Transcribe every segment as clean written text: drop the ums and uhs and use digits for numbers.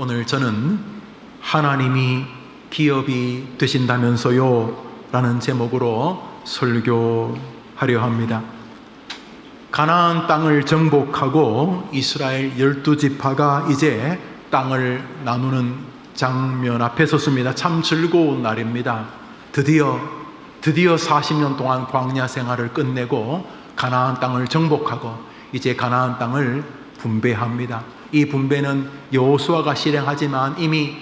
오늘 저는 하나님이 기업이 되신다면서요 라는 제목으로 설교하려 합니다. 가나안 땅을 정복하고 이스라엘 12지파가 이제 땅을 나누는 장면 앞에 섰습니다. 참 즐거운 날입니다. 드디어 40년 동안 광야 생활을 끝내고 가나안 땅을 정복하고 이제 가나안 땅을 분배합니다. 이 분배는 여호수아가 실행하지만 이미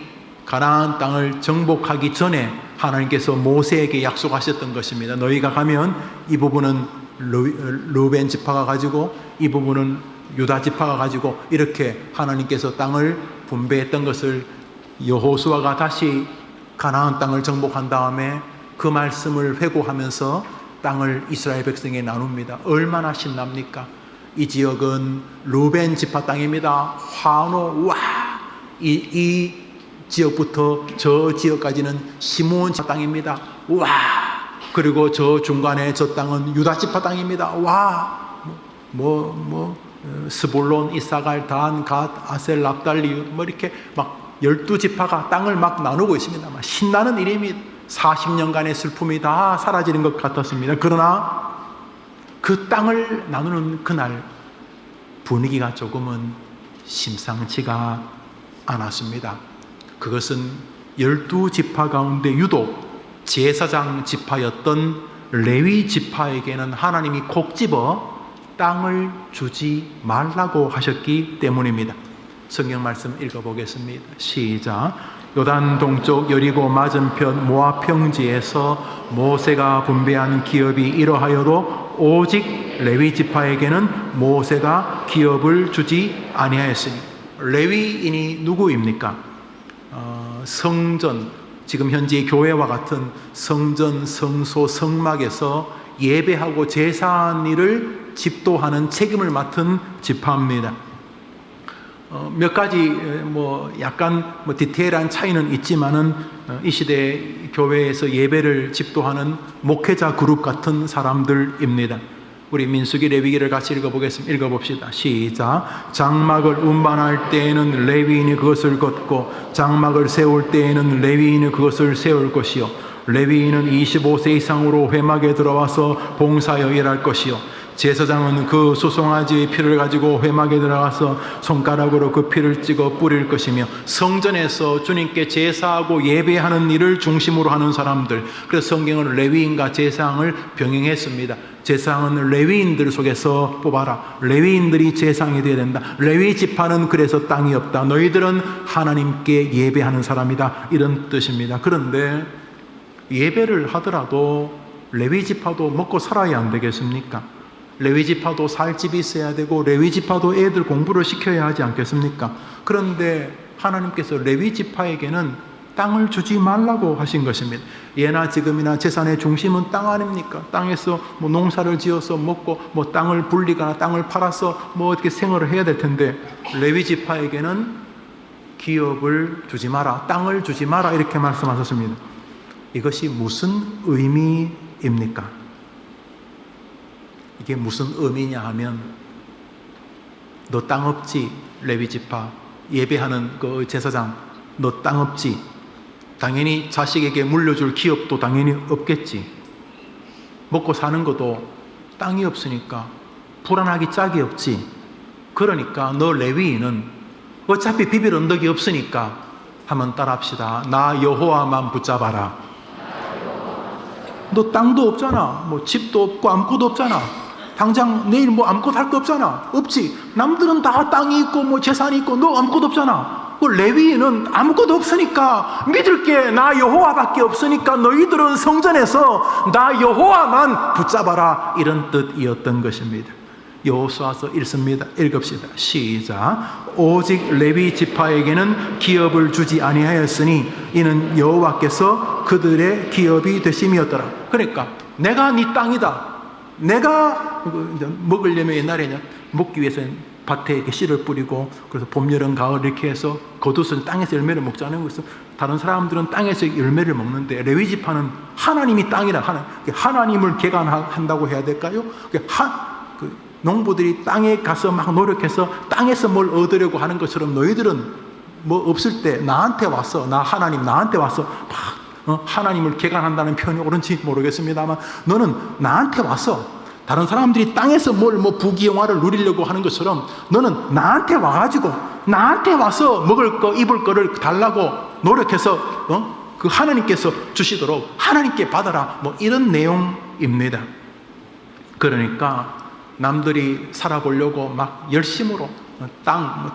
가나안 땅을 정복하기 전에 하나님께서 모세에게 약속하셨던 것입니다. 너희가 가면 이 부분은 르벤 지파가 가지고 이 부분은 유다 지파가 가지고 이렇게 하나님께서 땅을 분배했던 것을 여호수아가 다시 가나안 땅을 정복한 다음에 그 말씀을 회고하면서 땅을 이스라엘 백성에 나눕니다. 얼마나 신납니까? 이 지역은 르벤 지파 땅입니다. 환호, 이 지역부터 저 지역까지는 시므온 지파 땅입니다. 그리고 저 중간에 저 땅은 유다 지파 땅입니다. 스불론, 이사갈, 단, 갓, 아셀, 납달리 이렇게 막 12지파가 땅을 막 나누고 있습니다. 막 신나는 일입니다. 40년간의 슬픔이 다 사라지는 것 같았습니다. 그러나 그 땅을 나누는 그날 분위기가 조금은 심상치가 않았습니다. 그것은 12지파 가운데 유독 제사장 지파였던 레위 지파에게는 하나님이 콕 집어 땅을 주지 말라고 하셨기 때문입니다. 성경 말씀 읽어보겠습니다. 시작. 요단 동쪽 여리고 맞은편 모압 평지에서 모세가 분배한 기업이 이러하여도 오직 레위 지파에게는 모세가 기업을 주지 아니하였으니. 레위인이 누구입니까? 성전, 지금 현재 교회와 같은 성전, 성소, 성막에서 예배하고 제사한 일을 집도하는 책임을 맡은 지파입니다. 몇 가지 약간 디테일한 차이는 있지만은 이 시대 교회에서 예배를 집도하는 목회자 그룹 같은 사람들입니다. 우리 민수기 레위기를 같이 읽어보겠습니다. 읽어봅시다. 시작. 장막을 운반할 때에는 레위인이 그것을 걷고 장막을 세울 때에는 레위인이 그것을 세울 것이요 레위인은 25세 이상으로 회막에 들어와서 봉사하여 일할 것이요 제사장은 그 소송아지의 피를 가지고 회막에 들어가서 손가락으로 그 피를 찍어 뿌릴 것이며 성전에서 주님께 제사하고 예배하는 일을 중심으로 하는 사람들. 그래서 성경은 레위인과 제사장을 병행했습니다. 제사장은 레위인들 속에서 뽑아라. 레위인들이 제사장이 되어야 된다. 레위 지파는 그래서 땅이 없다. 너희들은 하나님께 예배하는 사람이다. 이런 뜻입니다. 그런데 예배를 하더라도 레위 지파도 먹고 살아야 안 되겠습니까? 레위 지파도 살 집이 있어야 되고 레위 지파도 애들 공부를 시켜야 하지 않겠습니까? 그런데 하나님께서 레위 지파에게는 땅을 주지 말라고 하신 것입니다. 예나 지금이나 재산의 중심은 땅 아닙니까? 땅에서 농사를 지어서 먹고 땅을 불리거나 땅을 팔아서 어떻게 생활을 해야 될 텐데 레위 지파에게는 기업을 주지 마라, 땅을 주지 마라 이렇게 말씀하셨습니다. 이것이 무슨 의미입니까? 이게 무슨 의미냐 하면 너 땅 없지? 레위 지파 예배하는 그 제사장 너 땅 없지? 당연히 자식에게 물려줄 기업도 당연히 없겠지. 먹고 사는 것도 땅이 없으니까 불안하기 짝이 없지. 그러니까 너 레위인은 어차피 비빌 언덕이 없으니까 한번 따라합시다. 나 여호와만 붙잡아라. 너 땅도 없잖아. 집도 없고 아무것도 없잖아. 당장 내일 아무것도 할 거 없잖아. 없지. 남들은 다 땅이 있고 재산이 있고 너 아무것도 없잖아. 그 레위인은 아무것도 없으니까 믿을 게 나 여호와밖에 없으니까 너희들은 성전에서 나 여호와만 붙잡아라 이런 뜻이었던 것입니다. 여호수아서 읽습니다. 읽읍시다. 시작. 오직 레위 지파에게는 기업을 주지 아니하였으니 이는 여호와께서 그들의 기업이 되심이었더라. 그러니까 내가 네 땅이다. 내가 먹으려면 옛날에는 먹기 위해서는 밭에 이렇게 씨를 뿌리고 그래서 봄, 여름, 가을 이렇게 해서 겉옷은 땅에서 열매를 먹자는 것은 다른 사람들은 땅에서 열매를 먹는데 레위 지파는 하나님이 땅이라 하나님을 개간한다고 해야 될까요? 농부들이 땅에 가서 막 노력해서 땅에서 뭘 얻으려고 하는 것처럼 너희들은 뭐 없을 때 나한테 와서, 하나님 나한테 와서 막 하나님을 개간한다는 표현이 옳은지 모르겠습니다만, 너는 나한테 와서 다른 사람들이 땅에서 뭐 부귀영화를 누리려고 하는 것처럼 너는 나한테 와가지고 나한테 와서 먹을 거 입을 거를 달라고 노력해서 그 하나님께서 주시도록 하나님께 받아라, 뭐 이런 내용입니다. 그러니까 남들이 살아보려고 막 열심으로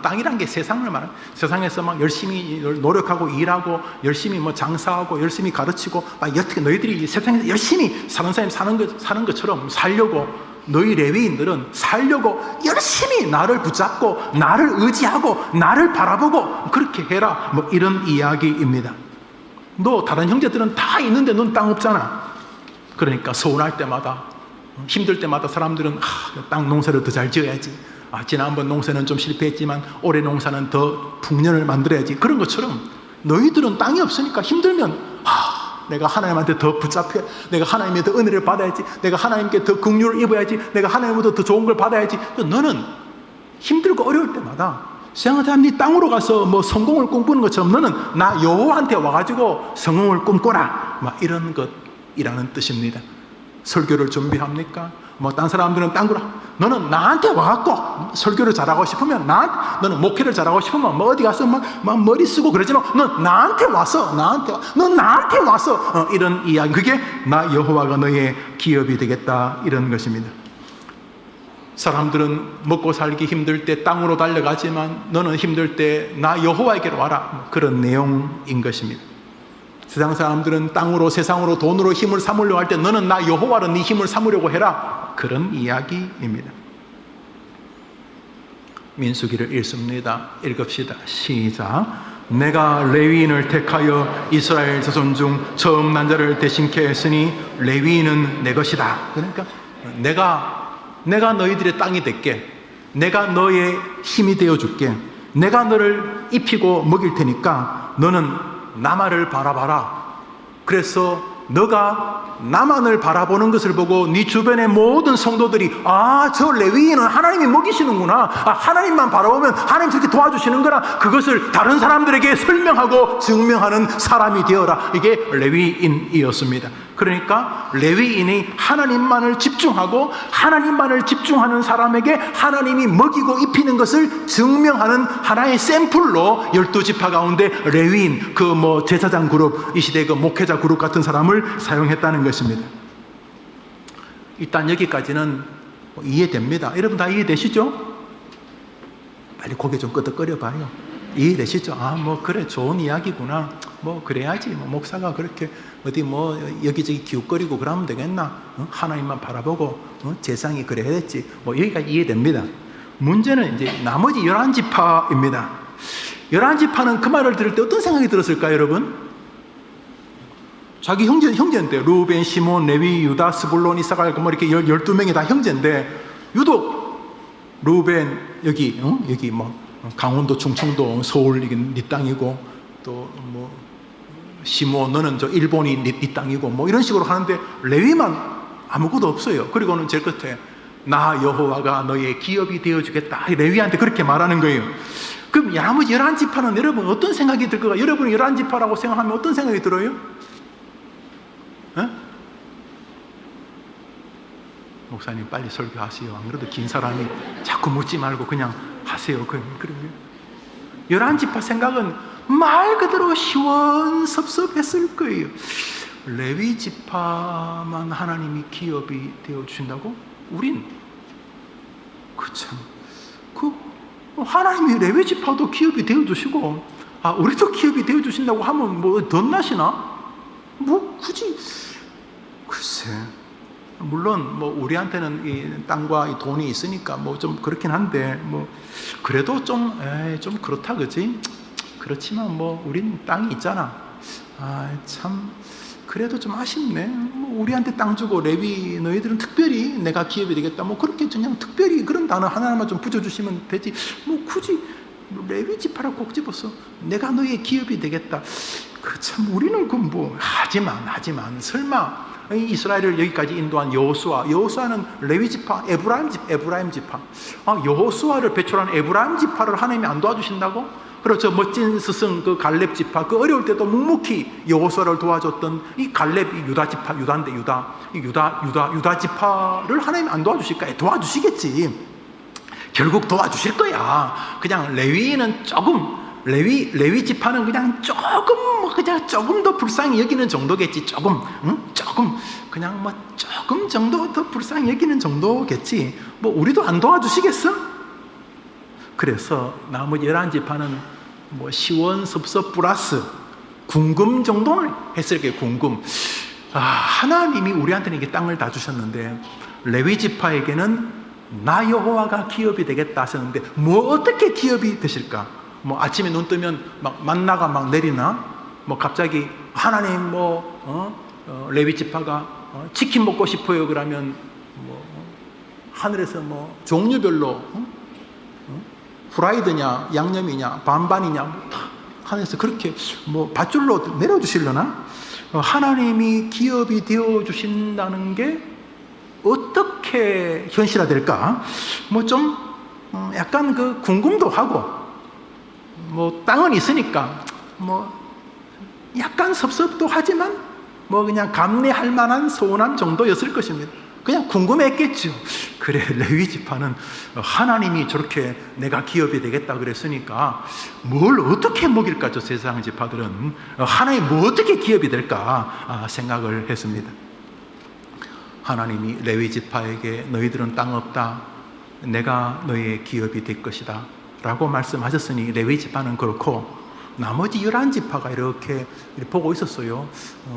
땅이란 게 세상을 말하는, 세상에서 막 열심히 노력하고 일하고 열심히 뭐 장사하고 열심히 가르치고 어떻게 너희들이 세상에서 열심히 사는 사람이 사는 것처럼 살려고, 너희 레위인들은 살려고 열심히 나를 붙잡고 나를 의지하고 나를 바라보고 그렇게 해라, 뭐 이런 이야기입니다. 너 다른 형제들은 다 있는데 넌 땅 없잖아. 그러니까 서운할 때마다, 힘들 때마다 사람들은 땅 농사를 더 잘 지어야지, 지난번 농사는 좀 실패했지만 올해 농사는 더 풍년을 만들어야지. 그런 것처럼 너희들은 땅이 없으니까 힘들면 내가 하나님한테 더 붙잡혀, 내가 하나님의 더 은혜를 받아야지, 내가 하나님께 더 긍휼을 입어야지, 내가 하나님보다 더 좋은 걸 받아야지. 너는 힘들고 어려울 때마다 세상에 네 땅으로 가서 뭐 성공을 꿈꾸는 것처럼 너는 나 여호와한테 와가지고 성공을 꿈꿔라, 막 이런 것이라는 뜻입니다. 설교를 준비합니까? 뭐 딴 사람들은 딴 거라. 너는 나한테 와갖고 설교를 잘하고 싶으면, 너는 목회를 잘하고 싶으면 뭐 어디 가서 막 머리 쓰고 그러지만 넌 나한테 와서, 넌 나한테 와서 이런 이야기, 그게 나 여호와가 너의 기업이 되겠다, 이런 것입니다. 사람들은 먹고 살기 힘들 때 땅으로 달려가지만 너는 힘들 때 나 여호와에게로 와라, 그런 내용인 것입니다. 세상 사람들은 땅으로, 세상으로, 돈으로 힘을 삼으려고 할 때 너는 나 여호와로 네 힘을 삼으려고 해라, 그런 이야기입니다. 민수기를 읽습니다. 읽읍시다. 시작. 내가 레위인을 택하여 이스라엘 자손 중 처음 난 자를 대신케 했으니 레위인은 내 것이다. 그러니까 내가 너희들의 땅이 될게, 내가 너의 힘이 되어줄게, 내가 너를 입히고 먹일 테니까 너는 나만을 바라봐라. 그래서 너가 나만을 바라보는 것을 보고 네 주변의 모든 성도들이 저 레위인은 하나님이 먹이시는구나, 하나님만 바라보면 하나님 저렇게 도와주시는구나, 그것을 다른 사람들에게 설명하고 증명하는 사람이 되어라. 이게 레위인이었습니다. 그러니까 레위인이 하나님만을 집중하고 하나님만을 집중하는 사람에게 하나님이 먹이고 입히는 것을 증명하는 하나의 샘플로 12지파 가운데 레위인, 제사장 그룹, 이 시대 목회자 그룹 같은 사람을 사용했다는 것입니다. 일단 여기까지는 이해됩니다. 여러분 다 이해되시죠? 빨리 고개 좀 끄덕거려 봐요. 이해되시죠? 그래, 좋은 이야기구나. 그래야지. 목사가 그렇게 어디 여기저기 기웃거리고 그러면 되겠나? 하나님만 바라보고 재상이 그래야 됐지. 여기까지 이해됩니다. 문제는 이제 나머지 11지파입니다. 11지파는 그 말을 들을 때 어떤 생각이 들었을까요, 여러분? 자기 형제인데, 루벤, 시몬, 레위, 유다, 스불론, 이사갈, 이렇게 12명이 다 형제인데, 유독 루벤, 여기 강원도, 충청도, 서울, 이게 네 땅이고, 또 시몬, 너는 저 일본이 네 땅이고, 이런 식으로 하는데, 레위만 아무것도 없어요. 그리고는 제일 끝에, 나 여호와가 너의 기업이 되어주겠다. 레위한테 그렇게 말하는 거예요. 그럼 나머지 11지파는 여러분 어떤 생각이 들까요? 여러분이 11지파라고 생각하면 어떤 생각이 들어요? 목사님 빨리 설교하세요. 안 그래도 긴 사람이 자꾸 묻지 말고 그냥 하세요. 그러면 11지파 생각은 말 그대로 시원섭섭했을 거예요. 레위 지파만 하나님이 기업이 되어주신다고? 우린 하나님이 레위 지파도 기업이 되어주시고 우리도 기업이 되어주신다고 하면 덧나시나? 굳이 글쎄, 물론 우리한테는 이 땅과 이 돈이 있으니까 좀 그렇긴 한데 그래도 좀 그렇다, 그지? 그렇지만 우린 땅이 있잖아. 참 그래도 좀 아쉽네. 우리한테 땅 주고 레위 너희들은 특별히 내가 기업이 되겠다, 그렇게 그냥 특별히 그런 단어 하나만 좀 붙여주시면 되지. 굳이 레위 지파라고 꼭 집어서 내가 너의 기업이 되겠다. 참 우리는 하지만 설마 이스라엘을 여기까지 인도한 여호수아는 레위 지파, 에브라임 지파. 여호수아를 배출한 에브라임 지파를 하나님이 안 도와주신다고? 그리고 저 멋진 스승 그 갈렙 지파, 그 어려울 때도 묵묵히 여호수아를 도와줬던 이 갈렙, 이 유다 지파, 유다인데 유다 지파를 하나님 안 도와주실까요? 도와주시겠지. 결국 도와주실 거야. 그냥 레위인은 조금, 레위 지파는 그냥 조금 더 불쌍히 여기는 정도겠지. 조금 그냥 뭐 조금 정도 더 불쌍히 여기는 정도겠지. 뭐 우리도 안 도와주시겠어? 그래서 나머지 11지파는 뭐 시원섭섭 플러스 궁금 정도는 했을 게 궁금. 하나님이 우리한테는 이게 땅을 다 주셨는데 레위 지파에게는 나 여호와가 기업이 되겠다 하셨는데 뭐 어떻게 기업이 되실까? 뭐 아침에 눈 뜨면 막 만나가 막 내리나? 뭐 갑자기 하나님 레위 지파가 치킨 먹고 싶어요 그러면 뭐 하늘에서 뭐 종류별로 프라이드냐 양념이냐 반반이냐 다 하늘에서 그렇게 뭐 밧줄로 내려주시려나? 하나님이 기업이 되어주신다는 게 어떻게 현실화될까? 뭐 좀 약간 그 궁금도 하고 뭐 땅은 있으니까 뭐 약간 섭섭도 하지만 뭐 그냥 감내할 만한 소원한 정도였을 것입니다. 그냥 궁금했겠죠. 그래, 레위 지파는 하나님이 저렇게 내가 기업이 되겠다 그랬으니까 뭘 어떻게 먹일까? 저 세상 지파들은 하나님 뭐 어떻게 기업이 될까 생각을 했습니다. 하나님이 레위 지파에게 너희들은 땅 없다, 내가 너희의 기업이 될 것이다 라고 말씀하셨으니 레위 지파는 그렇고 나머지 11지파가 이렇게 보고 있었어요.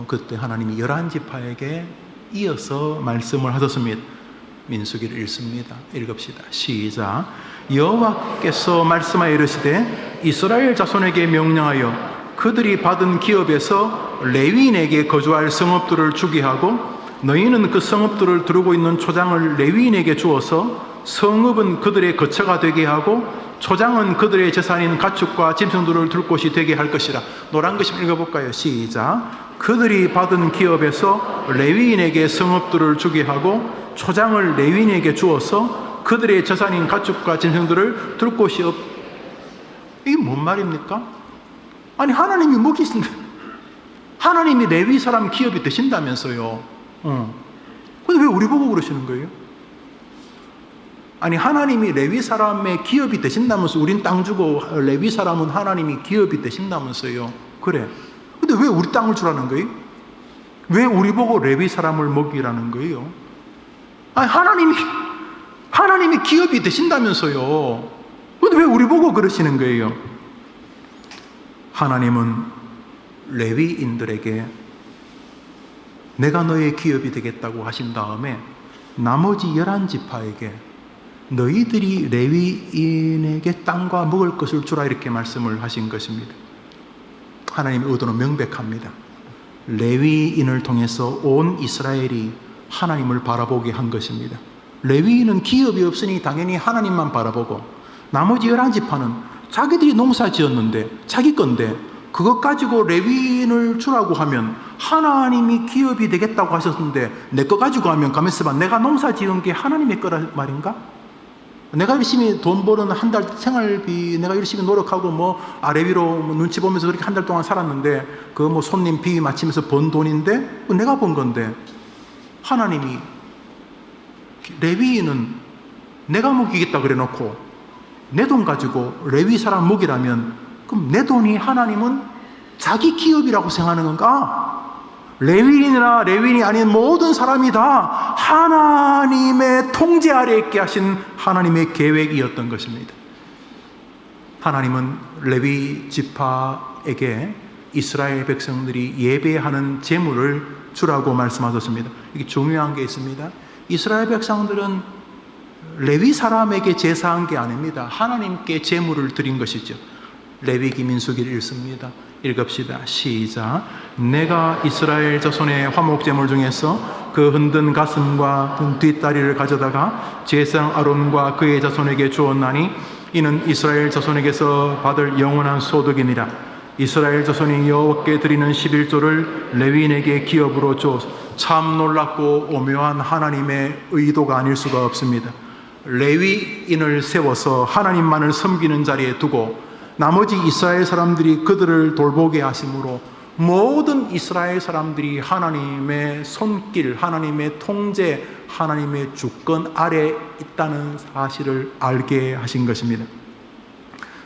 그때 하나님이 11지파에게 이어서 말씀을 하셨습니다. 민수기를 읽습니다. 읽읍시다. 시작. 여호와께서 말씀하여 이르시되 이스라엘 자손에게 명령하여 그들이 받은 기업에서 레위인에게 거주할 성읍들을 주게 하고 너희는 그 성읍들을 두르고 있는 초장을 레위인에게 주어서 성읍은 그들의 거처가 되게 하고 초장은 그들의 재산인 가축과 짐승들을 둘 곳이 되게 할 것이라. 노란 글씨 읽어볼까요? 시작. 그들이 받은 기업에서 레위인에게 성읍들을 주게 하고 초장을 레위인에게 주어서 그들의 재산인 가축과 짐승들을 둘 곳이 없. 이게 뭔 말입니까? 아니 하나님이 먹이신다. 하나님이 레위 사람 기업이 되신다면서요. 근데 왜 우리 보고 그러시는 거예요? 아니 하나님이 레위 사람의 기업이 되신다면서 우린 땅 주고 레위 사람은 하나님이 기업이 되신다면서요. 그래. 근데 왜 우리 땅을 주라는 거예요? 왜 우리 보고 레위 사람을 먹이라는 거예요? 아니 하나님이 기업이 되신다면서요. 근데 왜 우리 보고 그러시는 거예요? 하나님은 레위인들에게 내가 너의 기업이 되겠다고 하신 다음에 나머지 11지파에게 너희들이 레위인에게 땅과 먹을 것을 주라 이렇게 말씀을 하신 것입니다. 하나님의 의도는 명백합니다. 레위인을 통해서 온 이스라엘이 하나님을 바라보게 한 것입니다. 레위인은 기업이 없으니 당연히 하나님만 바라보고 나머지 11지파는 자기들이 농사 지었는데 자기 건데 그것 가지고 레위인을 주라고 하면 하나님이 기업이 되겠다고 하셨는데 내 거 가지고 하면 가만있어 봐. 내가 농사 지은 게 하나님의 거란 말인가? 내가 열심히 돈 버는 한 달 생활비 내가 열심히 노력하고 뭐 아래 위로 눈치 보면서 그렇게 한 달 동안 살았는데 그 뭐 손님 비위 맞추면서 번 돈인데 내가 번 건데 하나님이 레위인은 내가 먹이겠다 그래 놓고 내 돈 가지고 레위 사람 먹이라면 그럼 내 돈이 하나님은 자기 기업이라고 생각하는 건가? 레위인이나 레위인이 아닌 모든 사람이 다 하나님의 통제 아래 있게 하신 하나님의 계획이었던 것입니다. 하나님은 레위 지파에게 이스라엘 백성들이 예배하는 제물을 주라고 말씀하셨습니다. 이게 중요한 게 있습니다. 이스라엘 백성들은 레위 사람에게 제사한 게 아닙니다. 하나님께 제물을 드린 것이죠. 레위기 민수기를 읽습니다. 읽읍시다. 시작. 내가 이스라엘 자손의 화목제물 중에서 그 흔든 가슴과 뒷다리를 가져다가 제사장 아론과 그의 자손에게 주었나니 이는 이스라엘 자손에게서 받을 영원한 소득이니라. 이스라엘 자손이 여호와께 드리는 11조를 레위인에게 기업으로 주어서 참 놀랍고 오묘한 하나님의 의도가 아닐 수가 없습니다. 레위인을 세워서 하나님만을 섬기는 자리에 두고 나머지 이스라엘 사람들이 그들을 돌보게 하심으로 모든 이스라엘 사람들이 하나님의 손길, 하나님의 통제, 하나님의 주권 아래 있다는 사실을 알게 하신 것입니다.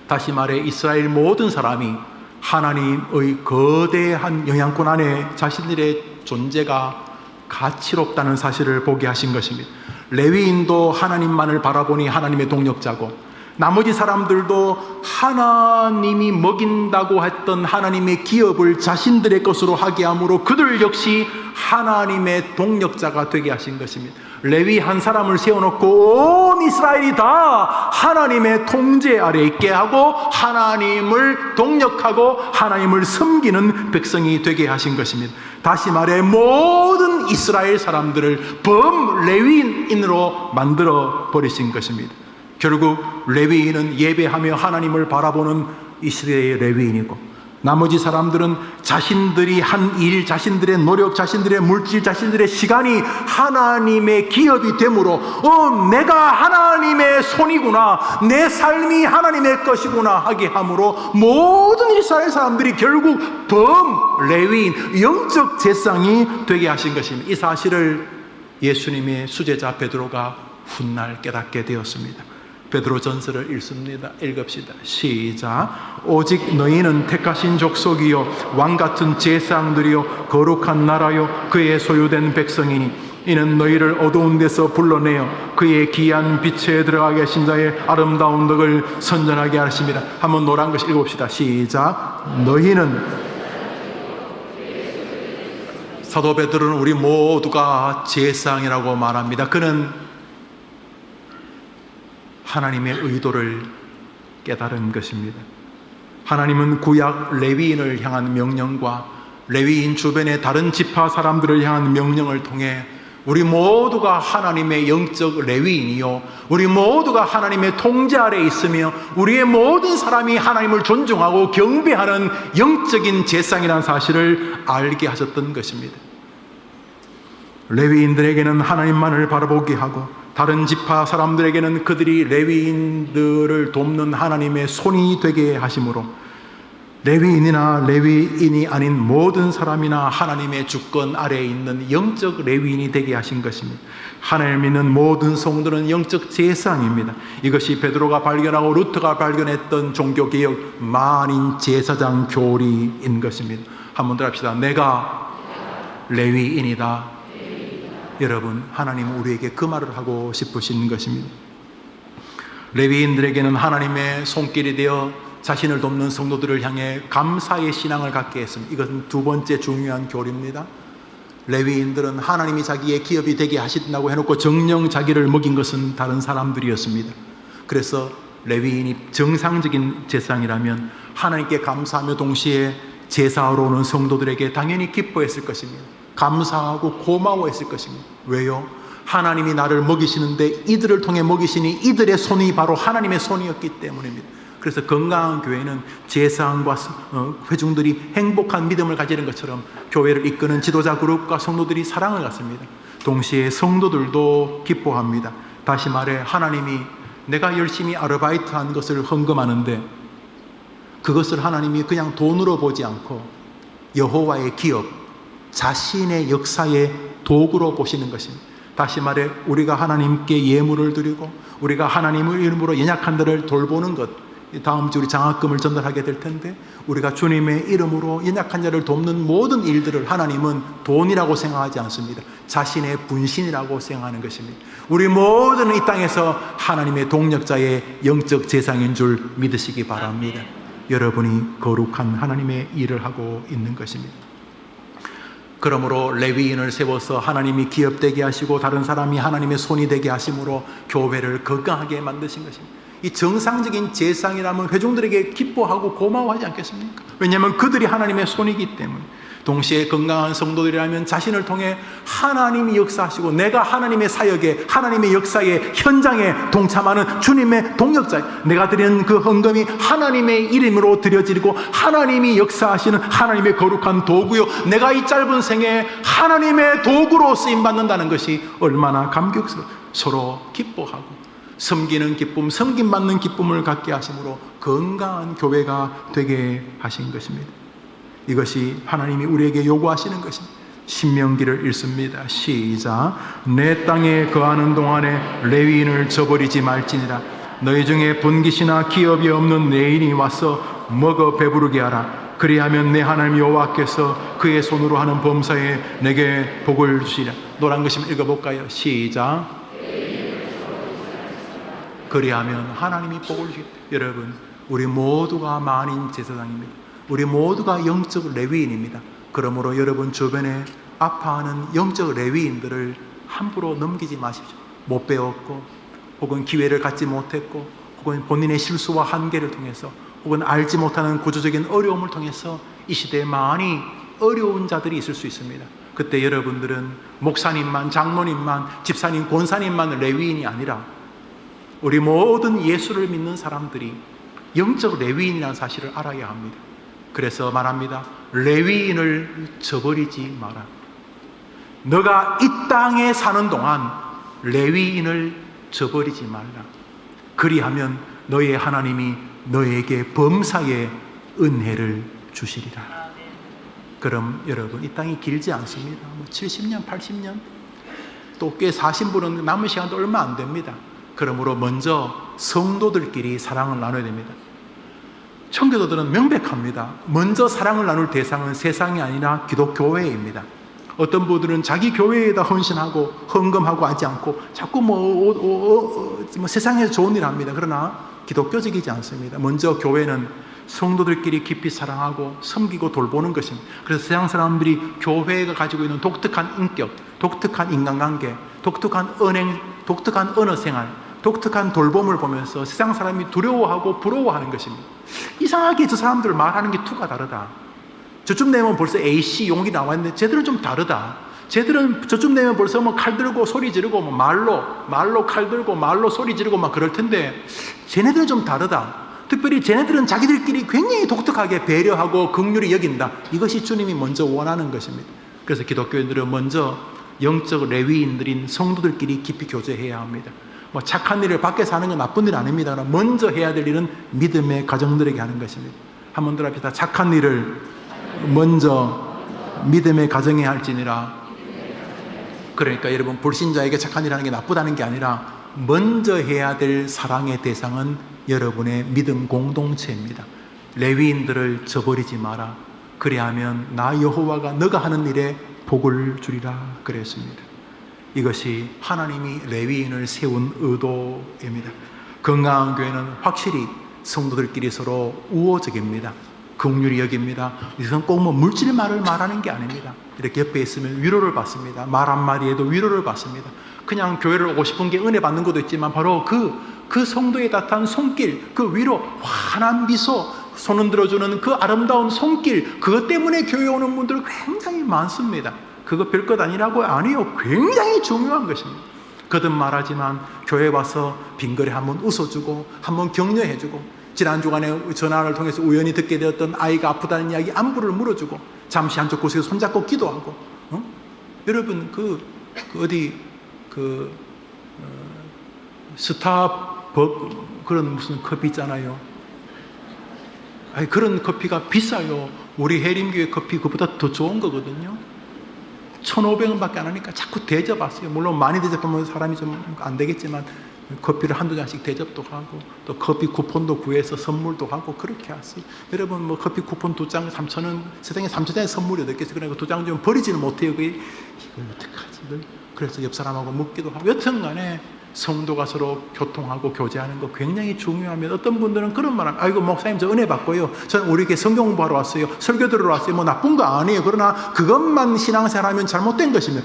다시 말해 이스라엘 모든 사람이 하나님의 거대한 영향권 안에 자신들의 존재가 가치롭다는 사실을 보게 하신 것입니다. 레위인도 하나님만을 바라보니 하나님의 동력자고, 나머지 사람들도 하나님이 먹인다고 했던 하나님의 기업을 자신들의 것으로 하게 함으로 그들 역시 하나님의 동력자가 되게 하신 것입니다. 레위 한 사람을 세워놓고 온 이스라엘이 다 하나님의 통제 아래 있게 하고 하나님을 동력하고 하나님을 섬기는 백성이 되게 하신 것입니다. 다시 말해 모든 이스라엘 사람들을 범레위인으로 만들어 버리신 것입니다. 결국 레위인은 예배하며 하나님을 바라보는 이스라엘 레위인이고, 나머지 사람들은 자신들이 한 일, 자신들의 노력, 자신들의 물질, 자신들의 시간이 하나님의 기업이 되므로 내가 하나님의 손이구나, 내 삶이 하나님의 것이구나 하게 함으로 모든 이스라엘 사람들이 결국 범레위인, 영적 제사장이 되게 하신 것입니다. 이 사실을 예수님의 수제자 베드로가 훗날 깨닫게 되었습니다. 베드로 전서를 읽읍시다. 시작. 오직 너희는 택하신 족속이요 왕같은 제사장들이요 거룩한 나라요 그의 소유된 백성이니 이는 너희를 어두운 데서 불러내어 그의 귀한 빛에 들어가게 하신 자의 아름다운 덕을 선전하게 하십니다. 한번 노란 것을 읽읍시다. 시작. 너희는, 사도 베드로는 우리 모두가 제사장이라고 말합니다. 그는 하나님의 의도를 깨달은 것입니다. 하나님은 구약 레위인을 향한 명령과 레위인 주변의 다른 지파 사람들을 향한 명령을 통해 우리 모두가 하나님의 영적 레위인이요, 우리 모두가 하나님의 통제 아래 있으며 우리의 모든 사람이 하나님을 존중하고 경배하는 영적인 제사장이라는 사실을 알게 하셨던 것입니다. 레위인들에게는 하나님만을 바라보게 하고 다른 지파 사람들에게는 그들이 레위인들을 돕는 하나님의 손이 되게 하심으로 레위인이나 레위인이 아닌 모든 사람이나 하나님의 주권 아래에 있는 영적 레위인이 되게 하신 것입니다. 하나님을 믿는 모든 성도는 영적 제사장입니다. 이것이 베드로가 발견하고 루터가 발견했던 종교개혁 만인 제사장 교리인 것입니다. 한번 더 합시다. 내가 레위인이다. 여러분, 하나님은 우리에게 그 말을 하고 싶으신 것입니다. 레위인들에게는 하나님의 손길이 되어 자신을 돕는 성도들을 향해 감사의 신앙을 갖게 했습니다. 이것은 두 번째 중요한 교리입니다. 레위인들은 하나님이 자기의 기업이 되게 하신다고 해놓고 정녕 자기를 먹인 것은 다른 사람들이었습니다. 그래서 레위인이 정상적인 제사장이라면 하나님께 감사하며 동시에 제사하러 오는 성도들에게 당연히 기뻐했을 것입니다. 감사하고 고마워했을 것입니다. 왜요? 하나님이 나를 먹이시는데 이들을 통해 먹이시니 이들의 손이 바로 하나님의 손이었기 때문입니다. 그래서 건강한 교회는 제사장과 회중들이 행복한 믿음을 가지는 것처럼 교회를 이끄는 지도자 그룹과 성도들이 사랑을 갖습니다. 동시에 성도들도 기뻐합니다. 다시 말해 하나님이 내가 열심히 아르바이트한 것을 헌금하는데 그것을 하나님이 그냥 돈으로 보지 않고 여호와의 기업, 자신의 역사의 도구로 보시는 것입니다. 다시 말해 우리가 하나님께 예물을 드리고 우리가 하나님의 이름으로 연약한 자를 돌보는 것, 다음 주 우리 장학금을 전달하게 될 텐데 우리가 주님의 이름으로 연약한 자를 돕는 모든 일들을 하나님은 돈이라고 생각하지 않습니다. 자신의 분신이라고 생각하는 것입니다. 우리 모두는 이 땅에서 하나님의 동력자의 영적 제사장인 줄 믿으시기 바랍니다. 여러분이 거룩한 하나님의 일을 하고 있는 것입니다. 그러므로 레위인을 세워서 하나님이 기업되게 하시고 다른 사람이 하나님의 손이 되게 하심으로 교회를 건강하게 만드신 것입니다. 이 정상적인 제사장이라면 회중들에게 기뻐하고 고마워하지 않겠습니까? 왜냐하면 그들이 하나님의 손이기 때문에. 동시에 건강한 성도들이라면 자신을 통해 하나님이 역사하시고 내가 하나님의 사역에, 하나님의 역사의 현장에 동참하는 주님의 동역자, 내가 드리는 그 헌금이 하나님의 이름으로 드려지고 하나님이 역사하시는 하나님의 거룩한 도구요, 내가 이 짧은 생에 하나님의 도구로 쓰임받는다는 것이 얼마나 감격스러워. 서로 기뻐하고 섬기는 기쁨, 섬김받는 기쁨을 갖게 하심으로 건강한 교회가 되게 하신 것입니다. 이것이 하나님이 우리에게 요구하시는 것입니다. 신명기를 읽습니다. 시작. 내 땅에 거하는 동안에 레위인을 저버리지 말지니라. 너희 중에 분깃이나 기업이 없는 레위인이 와서 먹어 배부르게 하라. 그리하면 내 하나님 여호와께서 그의 손으로 하는 범사에 내게 복을 주시리라. 노란 것임 읽어볼까요? 시작. 그리하면 하나님이 복을 주시리라. 여러분, 우리 모두가 만인 제사장입니다. 우리 모두가 영적 레위인입니다. 그러므로 여러분 주변에 아파하는 영적 레위인들을 함부로 넘기지 마십시오. 못 배웠고, 혹은 기회를 갖지 못했고, 혹은 본인의 실수와 한계를 통해서, 혹은 알지 못하는 구조적인 어려움을 통해서 이 시대에 많이 어려운 자들이 있을 수 있습니다. 그때 여러분들은 목사님만, 장로님만, 집사님, 권사님만 레위인이 아니라 우리 모든 예수를 믿는 사람들이 영적 레위인이라는 사실을 알아야 합니다. 그래서 말합니다. 레위인을 저버리지 마라. 너가 이 땅에 사는 동안 레위인을 저버리지 말라. 그리하면 너의 하나님이 너에게 범사의 은혜를 주시리라. 그럼 여러분, 이 땅이 길지 않습니다. 70년, 80년, 또 꽤 사신 분은 남은 시간도 얼마 안 됩니다. 그러므로 먼저 성도들끼리 사랑을 나눠야 됩니다. 청교도들은 명백합니다. 먼저 사랑을 나눌 대상은 세상이 아니라 기독교회입니다. 어떤 분들은 자기 교회에다 헌신하고 헌금하고 하지 않고 자꾸 세상에서 좋은 일 합니다. 그러나 기독교적이지 않습니다. 먼저 교회는 성도들끼리 깊이 사랑하고 섬기고 돌보는 것입니다. 그래서 세상 사람들이 교회가 가지고 있는 독특한 인격, 독특한 인간관계, 독특한 언행, 독특한 언어생활, 독특한 돌봄을 보면서 세상 사람이 두려워하고 부러워하는 것입니다. 이상하게 저 사람들 말하는 게 투가 다르다. 저쯤 되면 벌써 AC 용이 나와 있는데 쟤들은 좀 다르다. 쟤들은 저쯤 되면 벌써 뭐 칼 들고 소리 지르고 뭐 말로 칼 들고 말로 소리 지르고 막 그럴 텐데 쟤네들은 좀 다르다. 특별히 쟤네들은 자기들끼리 굉장히 독특하게 배려하고 긍휼히 여긴다. 이것이 주님이 먼저 원하는 것입니다. 그래서 기독교인들은 먼저 영적 레위인들인 성도들끼리 깊이 교제해야 합니다. 뭐 착한 일을 밖에서 하는 건 나쁜 일 아닙니다. 그러나 먼저 해야 될 일은 믿음의 가정들에게 하는 것입니다. 한번 더 합시다. 착한 일을 먼저 믿음의 가정에 할지니라. 그러니까 여러분, 불신자에게 착한 일 하는 게 나쁘다는 게 아니라 먼저 해야 될 사랑의 대상은 여러분의 믿음 공동체입니다. 레위인들을 저버리지 마라. 그리하면 나 여호와가 너가 하는 일에 복을 주리라 그랬습니다. 이것이 하나님이 레위인을 세운 의도입니다. 건강한 교회는 확실히 성도들끼리 서로 우호적입니다. 긍휼히 여깁니다. 이것은 꼭 뭐 물질 말을 말하는 게 아닙니다. 이렇게 옆에 있으면 위로를 받습니다. 말 한마디에도 위로를 받습니다. 그냥 교회를 오고 싶은 게 은혜 받는 것도 있지만 바로 그 성도에 따뜻한 손길, 그 위로, 환한 미소, 손 흔들어주는 그 아름다운 손길, 그것 때문에 교회 오는 분들 굉장히 많습니다. 그거 별것 아니라고 아니에요. 굉장히 중요한 것입니다. 거듭 말하지만 교회 와서 빙그레 한번 웃어주고 한번 격려해주고, 지난 주간에 전화를 통해서 우연히 듣게 되었던 아이가 아프다는 이야기 안부를 물어주고, 잠시 한쪽 곳에 손잡고 기도하고, 여러분 스타벅 그런 무슨 커피 있잖아요. 아니, 그런 커피가 비싸요. 우리 해림교회 커피 그보다 더 좋은 거거든요. 1,500원밖에 안 하니까 자꾸 대접하세요. 물론 많이 대접하면 사람이 좀 안 되겠지만 커피를 한두 잔씩 대접도 하고 또 커피 쿠폰도 구해서 선물도 하고 그렇게 하세요. 여러분 뭐 커피 쿠폰 2장 3,000원, 세상에 3,000원짜리 선물이 어딨겠어요. 그러니까 2장 좀 버리지는 못해요. 이걸 어떡하지? 그래서 옆 사람하고 묻기도 하고, 여튼 간에 성도가 서로 교통하고 교제하는 거 굉장히 중요하면, 어떤 분들은 그런 말 하면, 아이고 목사님 저 은혜 받고요, 저는 우리에게 성경 공부하러 왔어요, 설교 들으러 왔어요, 뭐 나쁜 거 아니에요. 그러나 그것만 신앙생활하면 잘못된 것이면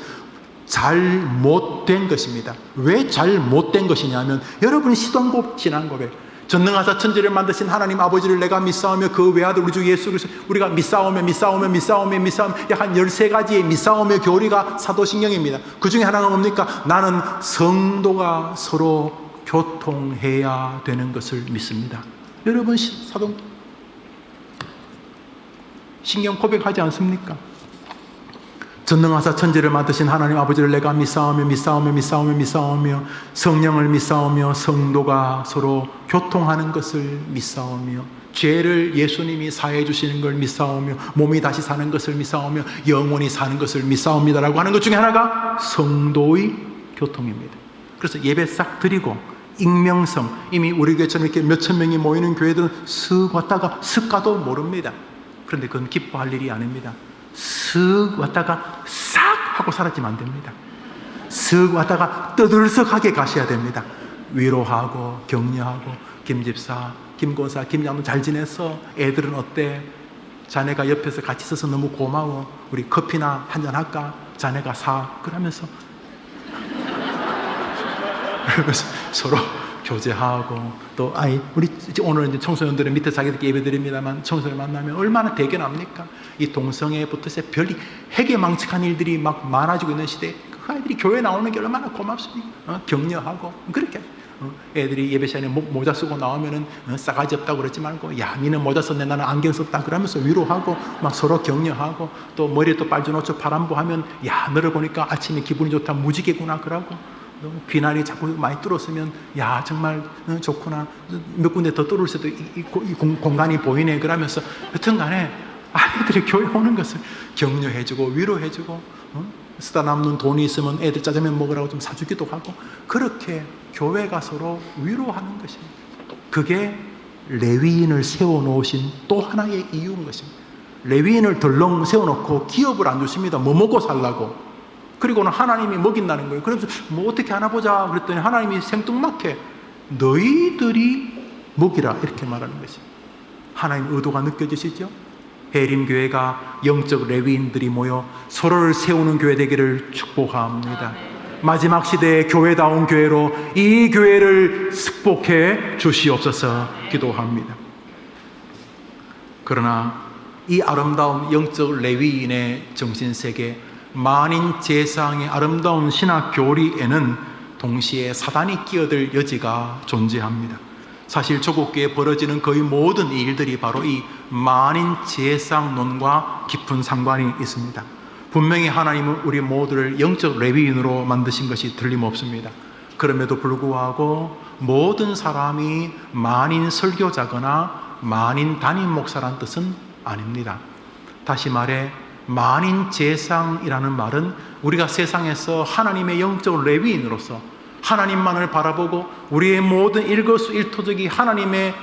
잘못된 것입니다. 왜 잘못된 것이냐면, 여러분 신앙 고백, 전능하사 천지를 만드신 하나님 아버지를 내가 믿사오며 그 외아들 우리 주 예수 그리스도, 우리가 믿사오며 약 한 13가지의 믿사오며 교리가 사도신경입니다. 그 중에 하나가 뭡니까? 나는 성도가 서로 교통해야 되는 것을 믿습니다. 여러분 신경 고백하지 않습니까? 전능하사 천지를 만드신 하나님 아버지를 내가 믿사오며 성령을 믿사오며 성도가 서로 교통하는 것을 믿사오며 죄를 예수님이 사해 주시는 걸 믿사오며 몸이 다시 사는 것을 믿사오며 영원히 사는 것을 믿사옵니다라고 하는 것 중에 하나가 성도의 교통입니다. 그래서 예배 싹 드리고 익명성, 이미 우리 교회처럼 이렇게 몇천 명이 모이는 교회들은 쓱 왔다가 쓱 가도 모릅니다. 그런데 그건 기뻐할 일이 아닙니다. 쓱 왔다가 싹 하고 사라지면 안 됩니다. 쓱 왔다가 떠들썩하게 가셔야 됩니다. 위로하고 격려하고 김 집사, 김 권사, 김 장로 잘 지냈어? 애들은 어때? 자네가 옆에서 같이 있어서 너무 고마워. 우리 커피나 한잔 할까? 자네가 사. 그러면서 서로 교제하고 또 우리 오늘 이제 청소년들은 밑에 자기들끼리 예배드립니다만 청소년 만나면 얼마나 대견합니까? 이 동성애부터 해서 별이 해괴망측한 일들이 막 많아지고 있는 시대에 그 아이들이 교회 나오는 게 얼마나 고맙습니까? 격려하고 그렇게 애들이 예배 시간에 모자 쓰고 나오면은 싸가지 없다고 그러지 말고 야 니는 모자 썼네 나는 안경 썼다 그러면서 위로하고 막 서로 격려하고 또 머리에 또 빨주노초 파란보 하면 야 너를 보니까 아침에 기분이 좋다 무지개구나 그러고 귀날이 자꾸 많이 뚫었으면 야 정말 좋구나 몇 군데 더 뚫을 수도 이 공간이 보이네 그러면서 여튼 간에 아이들이 교회 오는 것을 격려해주고 위로해주고 쓰다 남는 돈이 있으면 애들 짜장면 먹으라고 좀 사주기도 하고 그렇게 교회가 서로 위로하는 것입니다. 그게 레위인을 세워놓으신 또 하나의 이유인 것입니다. 레위인을 덜렁 세워놓고 기업을 안 주십니다. 뭐 먹고 살라고. 그리고는 하나님이 먹인다는 거예요. 그래서 뭐 어떻게 하나 보자 그랬더니 하나님이 생뚱맞게 너희들이 먹이라 이렇게 말하는 것입니다. 하나님 의도가 느껴지시죠? 해림교회가 영적 레위인들이 모여 서로를 세우는 교회 되기를 축복합니다. 마지막 시대의 교회다운 교회로 이 교회를 축복해 주시옵소서 기도합니다. 그러나 이 아름다운 영적 레위인의 정신세계 만인 제상의 아름다운 신학 교리에는 동시에 사단이 끼어들 여지가 존재합니다. 사실 조국교회에 벌어지는 거의 모든 일들이 바로 이 만인 제상론과 깊은 상관이 있습니다. 분명히 하나님은 우리 모두를 영적 레위인으로 만드신 것이 틀림없습니다. 그럼에도 불구하고 모든 사람이 만인 설교자거나 만인 담임 목사란 뜻은 아닙니다. 다시 말해 만인 제상이라는 말은 우리가 세상에서 하나님의 영적 레위인으로서 하나님만을 바라보고 우리의 모든 일거수일투족이 하나님의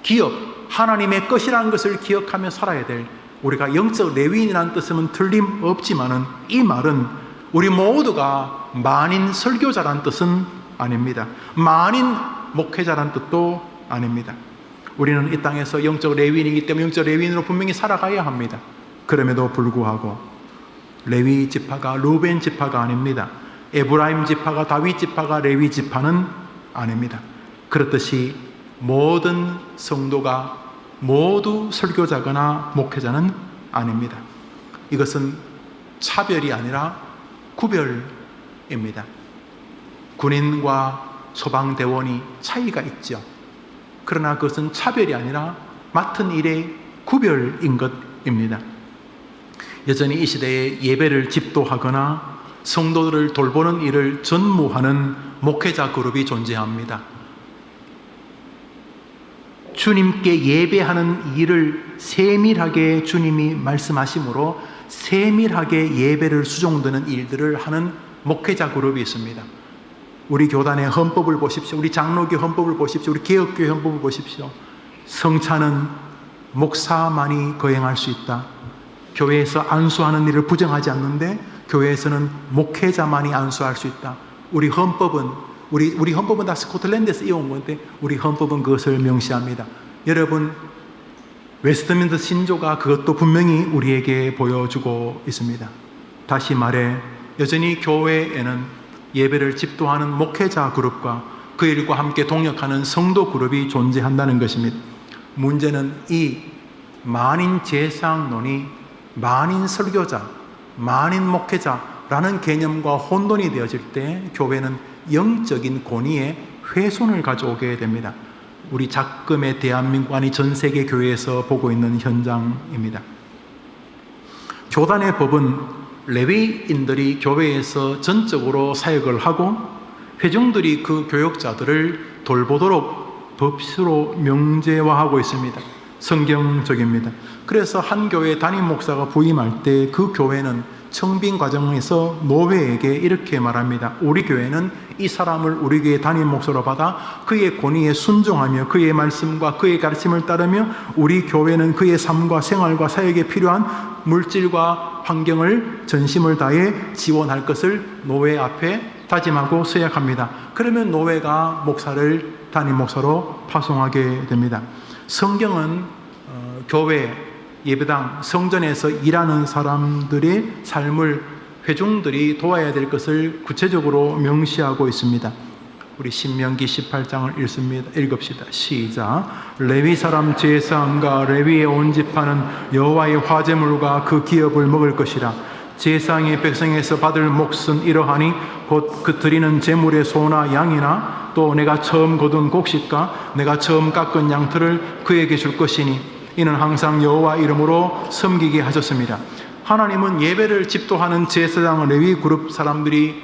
기업, 하나님의 것이라는 것을 기억하며 살아야 될 우리가 영적 레위인이라는 뜻은 틀림없지만은 이 말은 우리 모두가 만인 설교자라는 뜻은 아닙니다. 만인 목회자라는 뜻도 아닙니다. 우리는 이 땅에서 영적 레위인이기 때문에 영적 레위인으로 분명히 살아가야 합니다. 그럼에도 불구하고 레위 지파가 루벤 지파가 아닙니다. 에브라임 지파가 다윗 지파가 레위 지파는 아닙니다. 그렇듯이 모든 성도가 모두 설교자거나 목회자는 아닙니다. 이것은 차별이 아니라 구별입니다. 군인과 소방대원이 차이가 있죠. 그러나 그것은 차별이 아니라 맡은 일의 구별인 것입니다. 여전히 이 시대에 예배를 집도하거나 성도들을 돌보는 일을 전무하는 목회자 그룹이 존재합니다. 주님께 예배하는 일을 세밀하게 주님이 말씀하심으로 세밀하게 예배를 수종드는 일들을 하는 목회자 그룹이 있습니다. 우리 교단의 헌법을 보십시오. 우리 장로교 헌법을 보십시오. 우리 개혁교회 헌법을 보십시오. 성찬은 목사만이 거행할 수 있다. 교회에서 안수하는 일을 부정하지 않는데 교회에서는 목회자만이 안수할 수 있다. 우리 헌법은 우리 헌법은 다 스코틀랜드에서 이어온 건데 우리 헌법은 그것을 명시합니다. 여러분 웨스트민스터 신조가 그것도 분명히 우리에게 보여주고 있습니다. 다시 말해 여전히 교회에는 예배를 집도하는 목회자 그룹과 그 일과 함께 동역하는 성도 그룹이 존재한다는 것입니다. 문제는 이 만인 제상론이 만인 설교자, 만인 목회자라는 개념과 혼돈이 되어질 때 교회는 영적인 권위에 훼손을 가져오게 됩니다. 우리 작금의 대한민국 아니 전 세계 교회에서 보고 있는 현장입니다. 교단의 법은 레위인들이 교회에서 전적으로 사역을 하고 회중들이 그 교역자들을 돌보도록 법수로 명제화하고 있습니다. 성경적입니다. 그래서 한 교회 담임 목사가 부임할 때 그 교회는 청빙 과정에서 노회에게 이렇게 말합니다. 우리 교회는 이 사람을 우리 교회 담임 목사로 받아 그의 권위에 순종하며 그의 말씀과 그의 가르침을 따르며 우리 교회는 그의 삶과 생활과 사역에 필요한 물질과 환경을 전심을 다해 지원할 것을 노회 앞에 다짐하고 서약합니다. 그러면 노회가 목사를 담임 목사로 파송하게 됩니다. 성경은 교회, 예배당, 성전에서 일하는 사람들의 삶을 회중들이 도와야 될 것을 구체적으로 명시하고 있습니다. 우리 신명기 18장을 읽읍시다. 시작. 레위 사람 제사장과 레위의 온 지파는 여호와의 화제물과 그 기업을 먹을 것이라. 제사장이 백성에서 받을 몫은 이러하니 곧 그 드리는 제물의 소나 양이나 또 내가 처음 거둔 곡식과 내가 처음 깎은 양털을 그에게 줄 것이니 이는 항상 여호와 이름으로 섬기게 하셨습니다. 하나님은 예배를 집도하는 제사장 레위 그룹 사람들이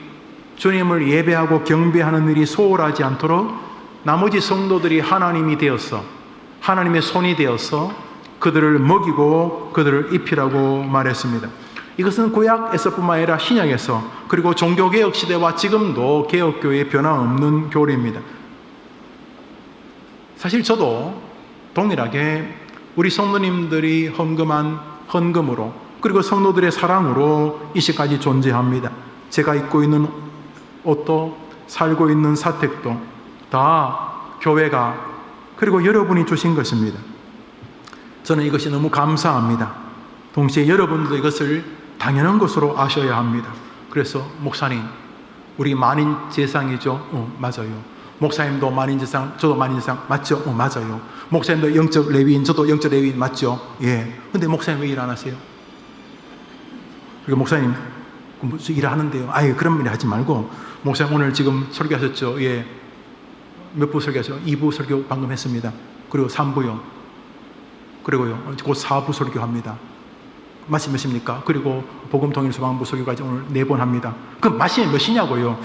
주님을 예배하고 경배하는 일이 소홀하지 않도록 나머지 성도들이 하나님이 되어서 하나님의 손이 되어서 그들을 먹이고 그들을 입히라고 말했습니다. 이것은 구약에서뿐만 아니라 신약에서 그리고 종교개혁 시대와 지금도 개혁교회의 변함없는 교리입니다. 사실 저도 동일하게 우리 성도님들이 헌금한 헌금으로 그리고 성도들의 사랑으로 이 시까지 존재합니다. 제가 입고 있는 옷도 살고 있는 사택도 다 교회가 그리고 여러분이 주신 것입니다. 저는 이것이 너무 감사합니다. 동시에 여러분도 이것을 당연한 것으로 아셔야 합니다. 그래서 목사님, 우리 만인 제사장이죠? 맞아요. 목사님도 만인제사장, 저도 만인제사장 맞죠? 맞아요. 목사님도 영적 레위인, 저도 영적 레위인 맞죠? 예. 근데 목사님 왜 일 안 하세요? 그리고 목사님 일 하는데요. 아예 그런 일 하지 말고 목사님 오늘 지금 설교하셨죠? 예. 몇 부 설교하셨죠? 2부 설교 방금 했습니다. 그리고 3부요. 그리고요. 곧 4부 설교합니다. 마치 몇입니까? 그리고 복음통일 소방부 설교까지 오늘 4번 합니다. 그럼 마치 몇이냐고요?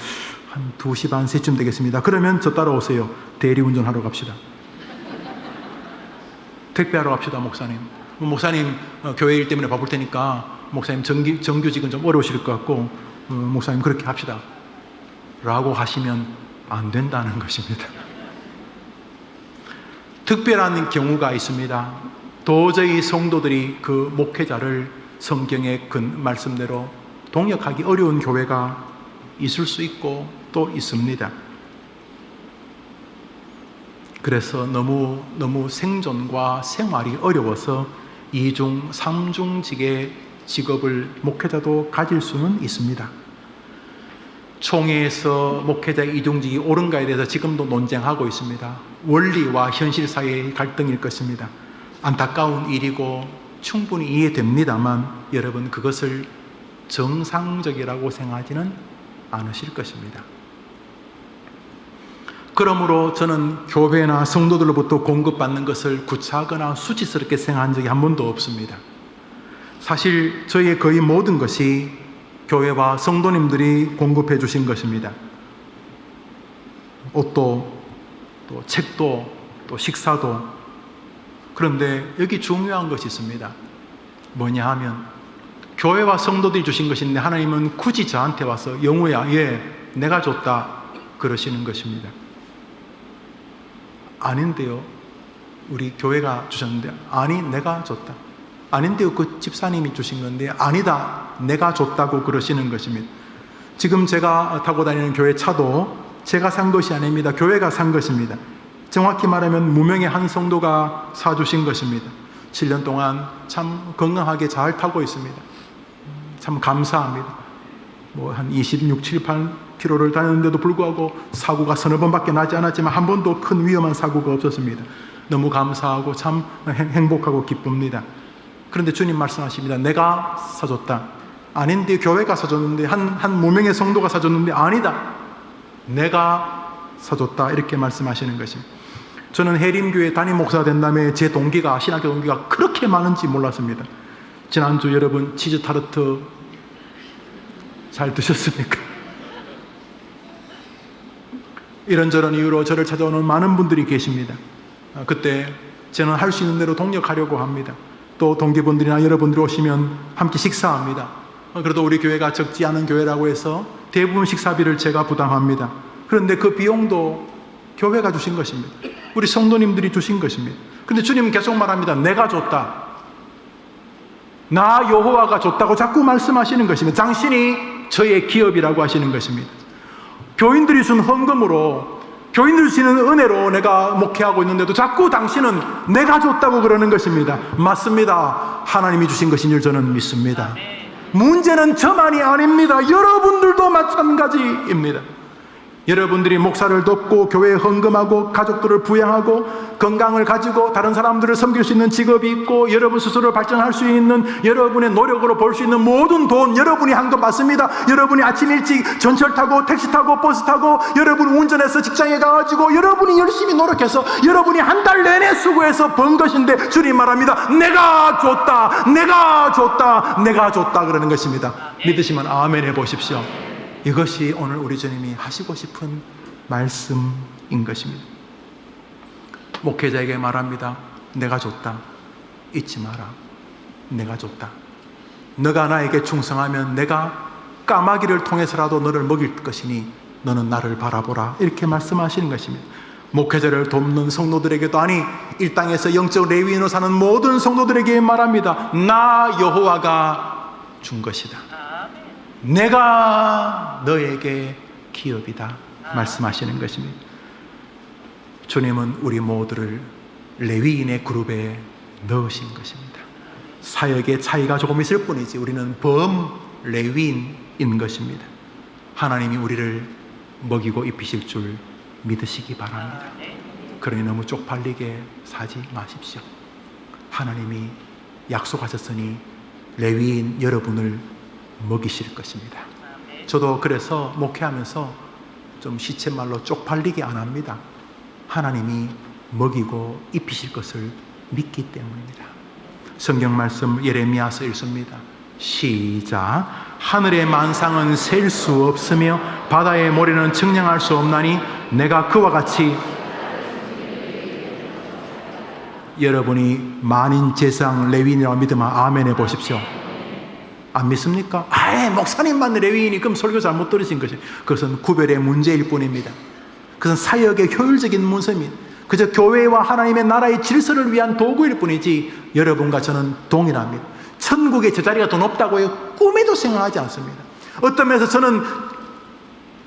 한 2시 반, 3쯤 되겠습니다. 그러면 저 따라오세요. 대리운전하러 갑시다. 택배하러 갑시다, 목사님. 목사님 교회 일 때문에 바쁠 테니까 목사님 정규직은 좀 어려우실 것 같고 목사님 그렇게 합시다 라고 하시면 안 된다는 것입니다. 특별한 경우가 있습니다. 도저히 성도들이 그 목회자를 성경의 말씀대로 동역하기 어려운 교회가 있을 수 있고 또 있습니다. 그래서 너무 생존과 생활이 어려워서 2중, 3중직의 직업을 목회자도 가질 수는 있습니다. 총회에서 목회자 2중직이 옳은가에 대해서 지금도 논쟁하고 있습니다. 원리와 현실 사이의 갈등일 것입니다. 안타까운 일이고 충분히 이해됩니다만 여러분 그것을 정상적이라고 생각하지는 않으실 것입니다. 그러므로 저는 교회나 성도들로부터 공급받는 것을 구차하거나 수치스럽게 생각한 적이 한 번도 없습니다. 사실 저희의 거의 모든 것이 교회와 성도님들이 공급해 주신 것입니다. 옷도, 또 책도, 또 식사도. 그런데 여기 중요한 것이 있습니다. 뭐냐 하면 교회와 성도들이 주신 것인데 하나님은 굳이 저한테 와서 영우야, 내가 줬다 그러시는 것입니다. 아닌데요. 우리 교회가 주셨는데 아니 내가 줬다. 아닌데요. 그 집사님이 주신 건데 아니다. 내가 줬다고 그러시는 것입니다. 지금 제가 타고 다니는 교회 차도 제가 산 것이 아닙니다. 교회가 산 것입니다. 정확히 말하면 무명의 한 성도가 사주신 것입니다. 7년 동안 참 건강하게 잘 타고 있습니다. 참 감사합니다. 한 26, 7, 8km를 다녔는데도 불구하고 사고가 서너 번밖에 나지 않았지만 한 번도 큰 위험한 사고가 없었습니다. 너무 감사하고 참 행복하고 기쁩니다. 그런데 주님 말씀하십니다. 내가 사줬다. 아닌데 교회가 사줬는데 한 무명의 성도가 사줬는데 아니다. 내가 사줬다. 이렇게 말씀하시는 것입니다. 저는 해림교회 담임 목사가 된 다음에 제 동기가 신학교 동기가 그렇게 많은지 몰랐습니다. 지난주 여러분 치즈 타르트 잘 드셨습니까? 이런저런 이유로 저를 찾아오는 많은 분들이 계십니다. 그때 저는 할 수 있는 대로 동력하려고 합니다. 또 동기분들이나 여러분들이 오시면 함께 식사합니다. 그래도 우리 교회가 적지 않은 교회라고 해서 대부분 식사비를 제가 부담합니다. 그런데 그 비용도 교회가 주신 것입니다. 우리 성도님들이 주신 것입니다. 그런데 주님은 계속 말합니다. 내가 줬다. 나 여호와가 줬다고 자꾸 말씀하시는 것입니다. 당신이 저의 기업이라고 하시는 것입니다. 교인들이 준 헌금으로, 교인들이 주시는 은혜로 내가 목회하고 있는데도 자꾸 당신은 내가 줬다고 그러는 것입니다. 맞습니다. 하나님이 주신 것인 줄 저는 믿습니다. 문제는 저만이 아닙니다. 여러분들도 마찬가지입니다. 여러분들이 목사를 돕고 교회에 헌금하고 가족들을 부양하고 건강을 가지고 다른 사람들을 섬길 수 있는 직업이 있고 여러분 스스로 발전할 수 있는 여러분의 노력으로 벌 수 있는 모든 돈 여러분이 한 것 맞습니다. 여러분이 아침 일찍 전철 타고 택시 타고 버스 타고 여러분 운전해서 직장에 가가지고 여러분이 열심히 노력해서 여러분이 한 달 내내 수고해서 번 것인데 주님 말합니다. 내가 줬다, 내가 줬다, 내가 줬다 그러는 것입니다. 믿으시면 아멘 해보십시오. 이것이 오늘 우리 주님이 하시고 싶은 말씀인 것입니다. 목회자에게 말합니다. 내가 줬다. 잊지 마라. 내가 줬다. 너가 나에게 충성하면 내가 까마귀를 통해서라도 너를 먹일 것이니 너는 나를 바라보라. 이렇게 말씀하시는 것입니다. 목회자를 돕는 성도들에게도 아니 이 땅에서 영적 레위인으로 사는 모든 성도들에게 말합니다. 나 여호와가 준 것이다. 내가 너에게 기업이다 말씀하시는 것입니다. 주님은 우리 모두를 레위인의 그룹에 넣으신 것입니다. 사역의 차이가 조금 있을 뿐이지 우리는 범레위인인 것입니다. 하나님이 우리를 먹이고 입히실 줄 믿으시기 바랍니다. 그러니 너무 쪽팔리게 사지 마십시오. 하나님이 약속하셨으니 레위인 여러분을 먹이실 것입니다. 저도 그래서 목회하면서 좀 시쳇말로 쪽팔리게 안 합니다. 하나님이 먹이고 입히실 것을 믿기 때문입니다. 성경 말씀 예레미야서 읽습니다. 시작. 하늘의 만상은 셀 수 없으며 바다의 모래는 측량할 수 없나니 내가 그와 같이 여러분이 만인 제상 레위인이라고 믿으면 아멘 해보십시오. 안 믿습니까? 목사님만 레위인이 그럼 설교 잘못 들으신 것이 그것은 구별의 문제일 뿐입니다. 그것은 사역의 효율적인 문서입니다. 그저 교회와 하나님의 나라의 질서를 위한 도구일 뿐이지 여러분과 저는 동일합니다. 천국에 저 자리가 더 높다고 해요? 꿈에도 생각하지 않습니다. 어떤 면에서 저는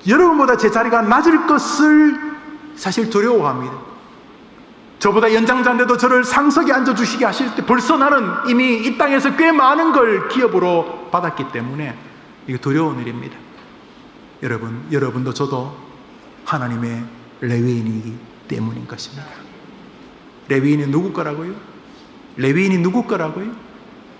여러분보다 제 자리가 낮을 것을 사실 두려워합니다. 저보다 연장자인데도 저를 상석에 앉아주시게 하실 때 벌써 나는 이미 이 땅에서 꽤 많은 걸 기업으로 받았기 때문에 이게 두려운 일입니다. 여러분도 저도 하나님의 레위인이기 때문인 것입니다. 레위인이 누구 거라고요? 레위인이 누구 거라고요?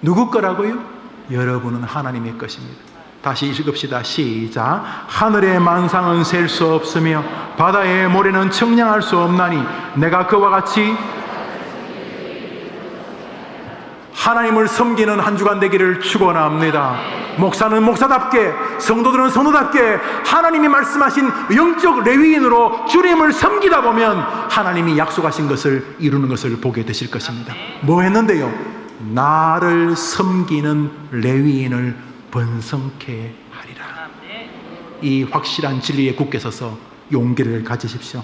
누구 거라고요? 여러분은 하나님의 것입니다. 다시 읽읍시다. 시작. 하늘의 만상은 셀 수 없으며 바다의 모래는 측량할 수 없나니 내가 그와 같이 하나님을 섬기는 한 주간 되기를 축원합니다. 목사는 목사답게, 성도들은 성도답게 하나님이 말씀하신 영적 레위인으로 주님을 섬기다 보면 하나님이 약속하신 것을 이루는 것을 보게 되실 것입니다. 뭐 했는데요? 나를 섬기는 레위인을 번성케 하리라. 이 확실한 진리에 굳게 서서 용기를 가지십시오.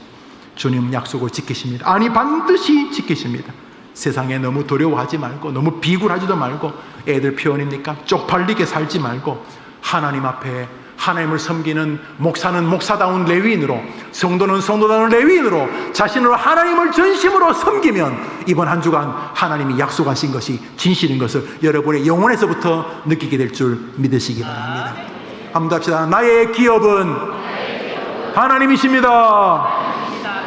주님 약속을 지키십니다. 아니 반드시 지키십니다. 세상에 너무 두려워하지 말고 너무 비굴하지도 말고 애들 표현입니까? 쪽팔리게 살지 말고 하나님 앞에 하나님을 섬기는 목사는 목사다운 레위인으로, 성도는 성도다운 레위인으로 자신으로 하나님을 전심으로 섬기면 이번 한 주간 하나님이 약속하신 것이 진실인 것을 여러분의 영혼에서부터 느끼게 될 줄 믿으시기 바랍니다. 한번 합시다. 나의 기업은 하나님이십니다.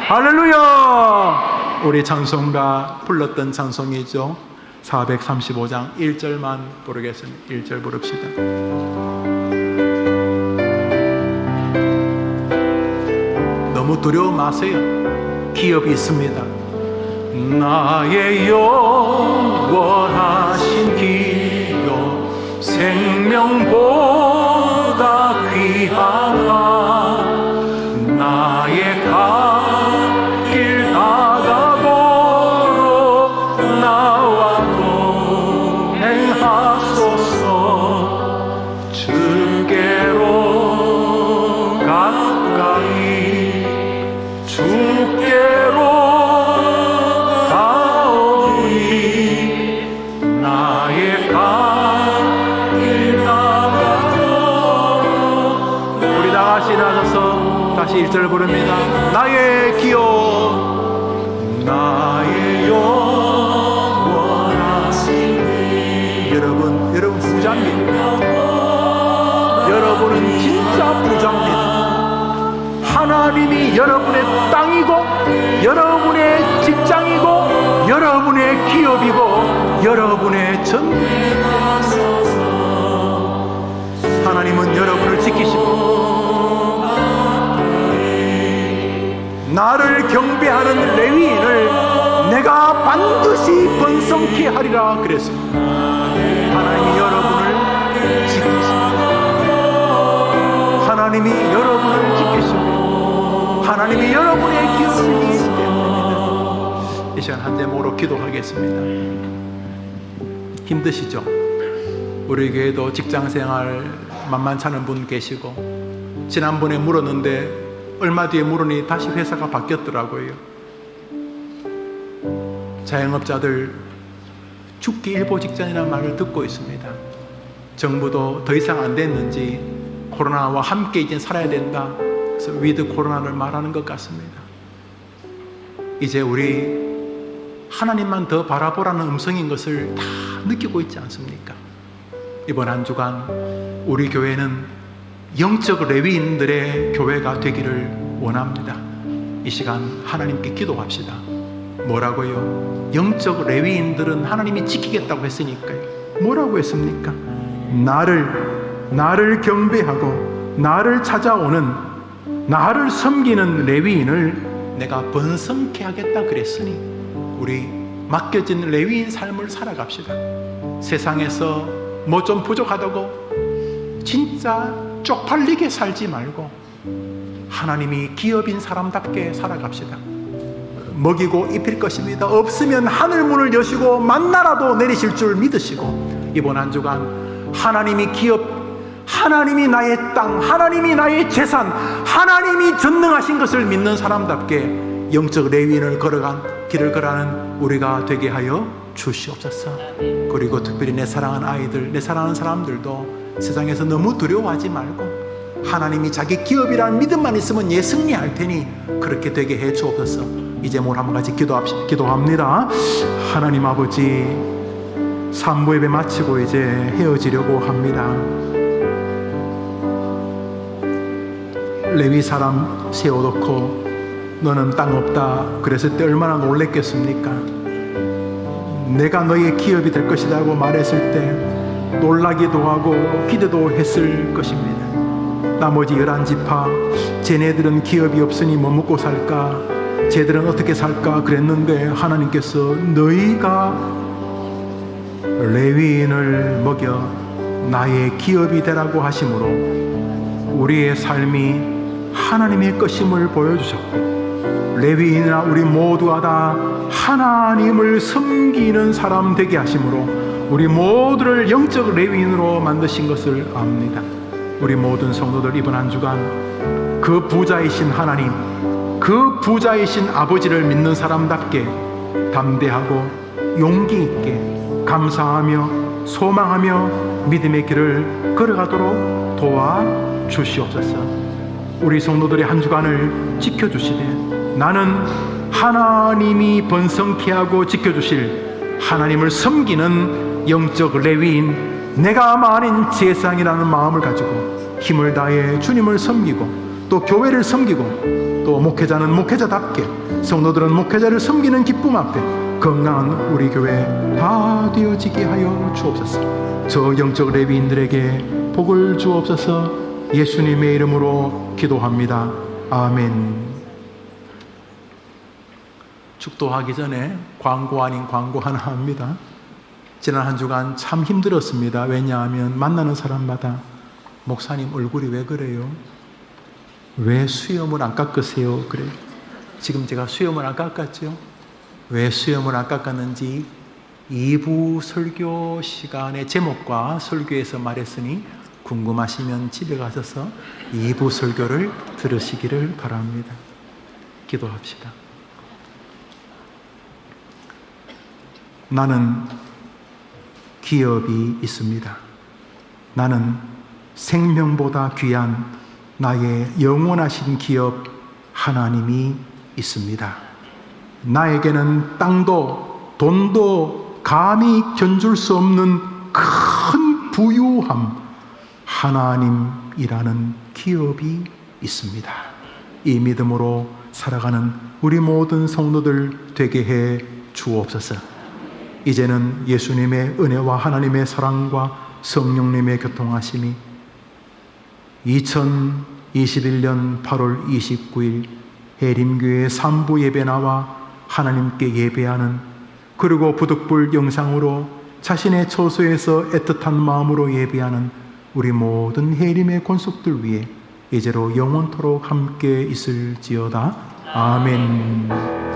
할렐루야. 우리 찬송가 불렀던 찬송이죠. 435장 1절만 부르겠습니다. 1절 부릅시다. 너무 두려워 마세요. 기업이 있습니다. 나의 영원하신 기업 다시 1절 부릅니다. 나의 기업, 나의 영원하신 여러분 부자입니다. 여러분은 진짜 부자입니다. 하나님이 여러분의 땅이고, 여러분의 직장이고, 여러분의 기업이고, 여러분의 전부입니다. 하나님은 여러분을 지키시고, 나를 경배하는 레위인을 내가 반드시 번성케 하리라 그랬습니다. 하나님이 여러분을 지키십니다. 하나님이 여러분을 지키시고, 하나님이 여러분의 기업이기 때문입니다. 이 시간 한 제목으로 기도하겠습니다. 힘드시죠? 우리 교회도 직장생활 만만치 않은 분 계시고, 지난번에 물었는데 얼마 뒤에 물으니 다시 회사가 바뀌었더라고요. 자영업자들 죽기 일보 직전이라는 말을 듣고 있습니다. 정부도 더 이상 안 됐는지 코로나와 함께 이제 살아야 된다, 그래서 위드 코로나를 말하는 것 같습니다. 이제 우리 하나님만 더 바라보라는 음성인 것을 다 느끼고 있지 않습니까? 이번 한 주간 우리 교회는 영적 레위인들의 교회가 되기를 원합니다. 이 시간 하나님께 기도합시다. 뭐라고요? 영적 레위인들은 하나님이 지키겠다고 했으니까요. 뭐라고 했습니까? 나를 경배하고 나를 찾아오는, 나를 섬기는 레위인을 내가 번성케 하겠다 그랬으니 우리 맡겨진 레위인 삶을 살아갑시다. 세상에서 뭐 좀 부족하다고 진짜 쪽팔리게 살지 말고 하나님이 기업인 사람답게 살아갑시다. 먹이고 입힐 것입니다. 없으면 하늘문을 여시고 만나라도 내리실 줄 믿으시고, 이번 한 주간 하나님이 기업, 하나님이 나의 땅, 하나님이 나의 재산, 하나님이 전능하신 것을 믿는 사람답게 영적 레위인을 걸어간 길을 걸어가는 우리가 되게 하여 주시옵소서. 그리고 특별히 내 사랑하는 아이들, 내 사랑하는 사람들도 세상에서 너무 두려워하지 말고 하나님이 자기 기업이라는 믿음만 있으면 예 승리할 테니 그렇게 되게 해 주옵소서. 이제 뭘 한번 같이 기도합니다. 하나님 아버지, 3부 예배 마치고 이제 헤어지려고 합니다. 레위 사람 세워놓고 너는 땅 없다 그랬을 때 얼마나 놀랬겠습니까? 내가 너의 기업이 될 것이라고 말했을 때 놀라기도 하고 기대도 했을 것입니다. 나머지 11지파, 쟤네들은 기업이 없으니 뭐 먹고 살까, 쟤들은 어떻게 살까 그랬는데 하나님께서 너희가 레위인을 먹여 나의 기업이 되라고 하심으로 우리의 삶이 하나님의 것임을 보여주셨고, 레위인이나 우리 모두가 다 하나님을 섬기는 사람 되게 하심으로 우리 모두를 영적 레위인으로 만드신 것을 압니다. 우리 모든 성도들 이번 한 주간 그 부자이신 하나님, 그 부자이신 아버지를 믿는 사람답게 담대하고 용기 있게 감사하며 소망하며 믿음의 길을 걸어가도록 도와주시옵소서. 우리 성도들의 한 주간을 지켜주시되 나는 하나님이 번성케 하고 지켜주실 하나님을 섬기는 영적 레위인, 내가 아닌 제사장이라는 마음을 가지고 힘을 다해 주님을 섬기고 또 교회를 섬기고 또 목회자는 목회자답게, 성도들은 목회자를 섬기는 기쁨 앞에 건강한 우리 교회 다 되어지게 하여 주옵소서. 저 영적 레위인들에게 복을 주옵소서. 예수님의 이름으로 기도합니다. 아멘. 축도하기 전에 광고 아닌 광고 하나 합니다. 지난 한 주간 참 힘들었습니다. 왜냐하면 만나는 사람마다 목사님 얼굴이 왜 그래요? 왜 수염을 안 깎으세요? 그래. 지금 제가 수염을 안 깎았죠? 왜 수염을 안 깎았는지 2부 설교 시간의 제목과 설교에서 말했으니 궁금하시면 집에 가셔서 2부 설교를 들으시기를 바랍니다. 기도합시다. 나는 기업이 있습니다. 나는 생명보다 귀한 나의 영원하신 기업 하나님이 있습니다. 나에게는 땅도 돈도 감히 견줄 수 없는 큰 부유함, 하나님이라는 기업이 있습니다. 이 믿음으로 살아가는 우리 모든 성도들 되게 해 주옵소서. 이제는 예수님의 은혜와 하나님의 사랑과 성령님의 교통하심이 2021년 8월 29일 해림교회 3부 예배 나와 하나님께 예배하는, 그리고 부득불 영상으로 자신의 처소에서 애틋한 마음으로 예배하는 우리 모든 해림의 권속들 위해 이제로 영원토록 함께 있을지어다. 아멘.